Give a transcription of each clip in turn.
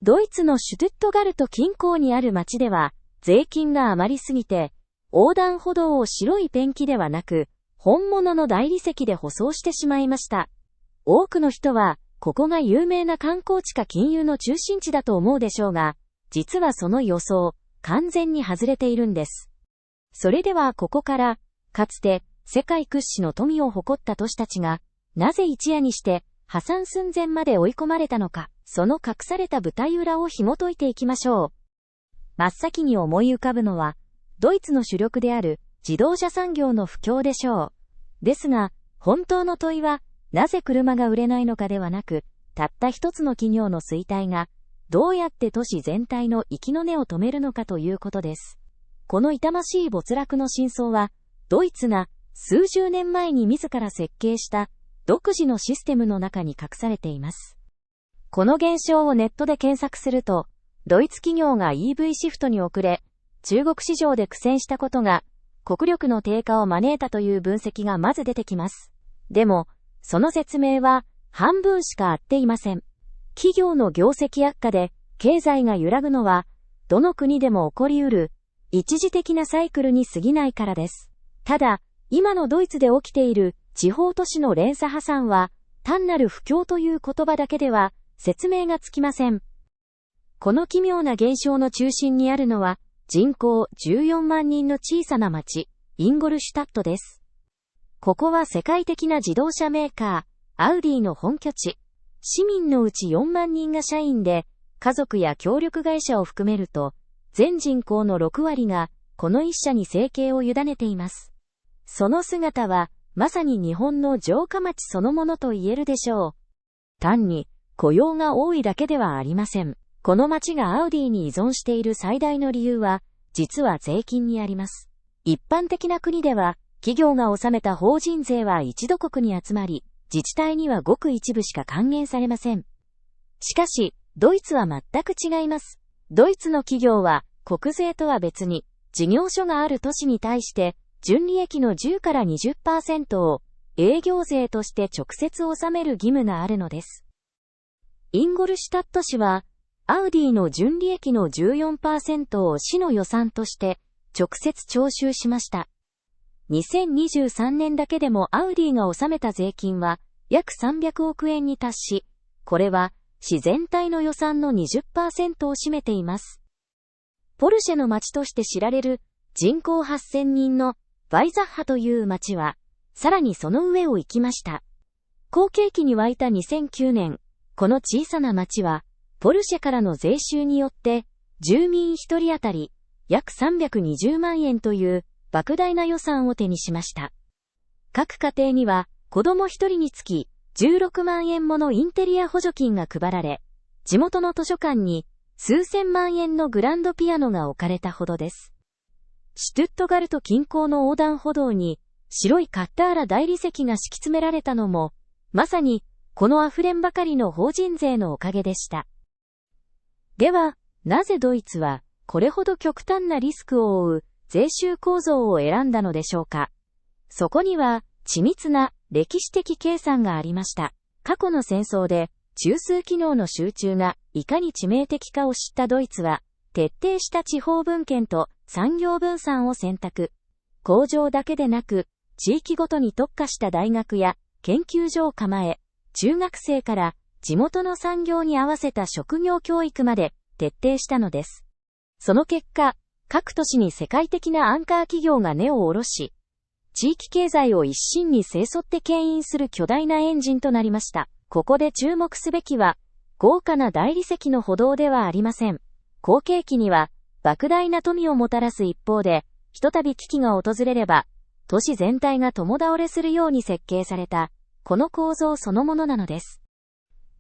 ドイツのシュトゥットガルト近郊にある町では、税金が余りすぎて、横断歩道を白いペンキではなく、本物の大理石で舗装してしまいました。多くの人は、ここが有名な観光地か金融の中心地だと思うでしょうが、実はその予想、完全に外れているんです。それではここから、かつて世界屈指の富を誇った都市たちが、なぜ一夜にして破産寸前まで追い込まれたのか、その隠された舞台裏を紐解いていきましょう。真っ先に思い浮かぶのは、ドイツの主力である自動車産業の不況でしょう。ですが、本当の問いは、なぜ車が売れないのかではなく、たった一つの企業の衰退が、どうやって都市全体の息の根を止めるのかということです。この痛ましい没落の真相は、ドイツが数十年前に自ら設計した独自のシステムの中に隠されています。この現象をネットで検索すると、ドイツ企業が EV シフトに遅れ、中国市場で苦戦したことが、国力の低下を招いたという分析がまず出てきます。でも、その説明は半分しか合っていません。企業の業績悪化で経済が揺らぐのは、どの国でも起こりうる一時的なサイクルに過ぎないからです。ただ、今のドイツで起きている地方都市の連鎖破産は、単なる不況という言葉だけでは説明がつきません。この奇妙な現象の中心にあるのは、人口14万人の小さな町、インゴルシュタットです。ここは世界的な自動車メーカー、アウディの本拠地。市民のうち4万人が社員で、家族や協力会社を含めると、全人口の6割が、この一社に生計を委ねています。その姿は、まさに日本の城下町そのものと言えるでしょう。単に、雇用が多いだけではありません。この町がアウディに依存している最大の理由は、実は税金にあります。一般的な国では、企業が納めた法人税は一土国に集まり、自治体にはごく一部しか還元されません。しかし、ドイツは全く違います。ドイツの企業は、国税とは別に、事業所がある都市に対して、純利益の10から 20% を営業税として直接納める義務があるのです。インゴルシュタット市は、アウディの純利益の 14% を市の予算として直接徴収しました。2023年だけでもアウディが納めた税金は約300億円に達し、これは市全体の予算の 20% を占めています。ポルシェの町として知られる人口8000人のバイザッハという町は、さらにその上を行きました。好景気に沸いた2009年、この小さな町は、ポルシェからの税収によって、住民一人当たり約320万円という莫大な予算を手にしました。各家庭には子供一人につき16万円ものインテリア補助金が配られ、地元の図書館に数千万円のグランドピアノが置かれたほどです。シュトゥットガルト近郊の横断歩道に白いカッターラ大理石が敷き詰められたのも、まさにこの溢れんばかりの法人税のおかげでした。では、なぜドイツはこれほど極端なリスクを負う税収構造を選んだのでしょうか。そこには緻密な歴史的計算がありました。過去の戦争で中枢機能の集中がいかに致命的かを知ったドイツは、徹底した地方分権と産業分散を選択。工場だけでなく、地域ごとに特化した大学や研究所を構え、中学生から地元の産業に合わせた職業教育まで徹底したのです。その結果、各都市に世界的なアンカー企業が根を下ろし、地域経済を一身に背負って牽引する巨大なエンジンとなりました。ここで注目すべきは、豪華な大理石の歩道ではありません。好景気には、莫大な富をもたらす一方で、ひとたび危機が訪れれば、都市全体が共倒れするように設計された、この構造そのものなのです。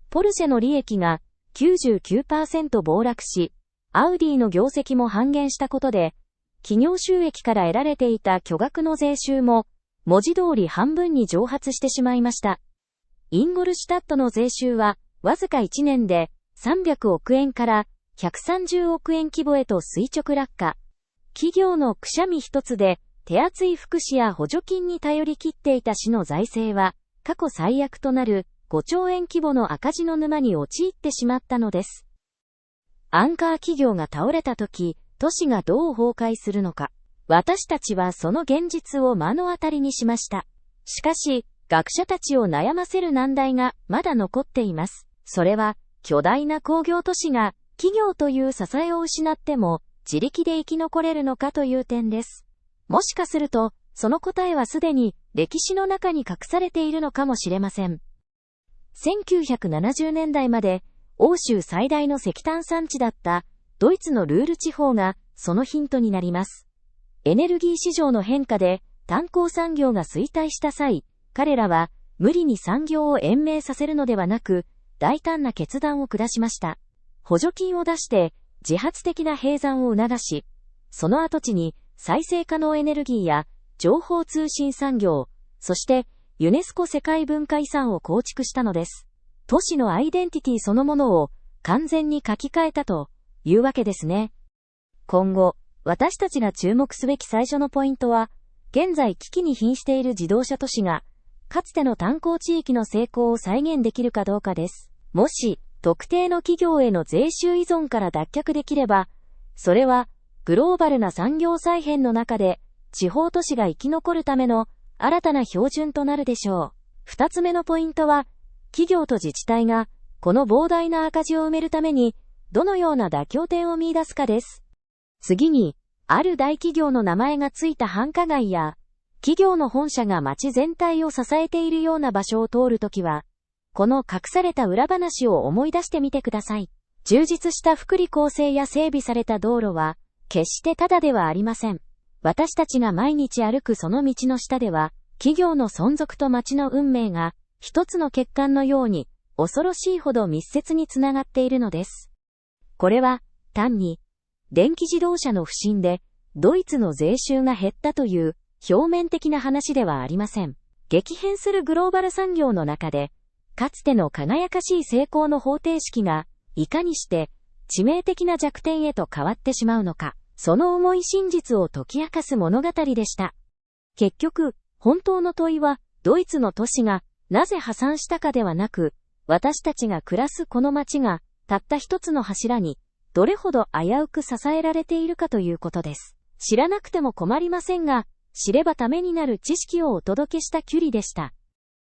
ポルシェの利益が 99% 暴落し、アウディの業績も半減したことで、企業収益から得られていた巨額の税収も、文字通り半分に蒸発してしまいました。インゴルシュタットの税収は、わずか1年で300億円から130億円規模へと垂直落下。企業のくしゃみ一つで、手厚い福祉や補助金に頼り切っていた市の財政は、過去最悪となる5兆円規模の赤字の沼に陥ってしまったのです。アンカー企業が倒れたとき、都市がどう崩壊するのか。私たちはその現実を目の当たりにしました。しかし、学者たちを悩ませる難題がまだ残っています。それは、巨大な工業都市が企業という支えを失っても自力で生き残れるのかという点です。もしかすると、その答えはすでに歴史の中に隠されているのかもしれません。1970年代まで欧州最大の石炭産地だったドイツのルール地方がそのヒントになります。エネルギー市場の変化で炭鉱産業が衰退した際、彼らは無理に産業を延命させるのではなく、大胆な決断を下しました。補助金を出して自発的な閉山を促し、その跡地に再生可能エネルギーや情報通信産業、そしてユネスコ世界文化遺産を構築したのです。都市のアイデンティティそのものを完全に書き換えたというわけですね。今後、私たちが注目すべき最初のポイントは、現在危機に瀕している自動車都市が、かつての炭鉱地域の成功を再現できるかどうかです。もし、特定の企業への税収依存から脱却できれば、それは、グローバルな産業再編の中で、地方都市が生き残るための新たな標準となるでしょう。二つ目のポイントは、企業と自治体が、この膨大な赤字を埋めるために、どのような妥協点を見出すかです。次に、ある大企業の名前がついた繁華街や、企業の本社が街全体を支えているような場所を通るときは、この隠された裏話を思い出してみてください。充実した福利厚生や整備された道路は、決してただではありません。私たちが毎日歩くその道の下では、企業の存続と街の運命が、一つの血管のように、恐ろしいほど密接につながっているのです。これは、単に、電気自動車の不振で、ドイツの税収が減ったという表面的な話ではありません。激変するグローバル産業の中で、かつての輝かしい成功の方程式が、いかにして致命的な弱点へと変わってしまうのか、その重い真実を解き明かす物語でした。結局、本当の問いは、ドイツの都市がなぜ破産したかではなく、私たちが暮らすこの街が、たった一つの柱に、どれほど危うく支えられているかということです。知らなくても困りませんが、知ればためになる知識をお届けしたキュリでした。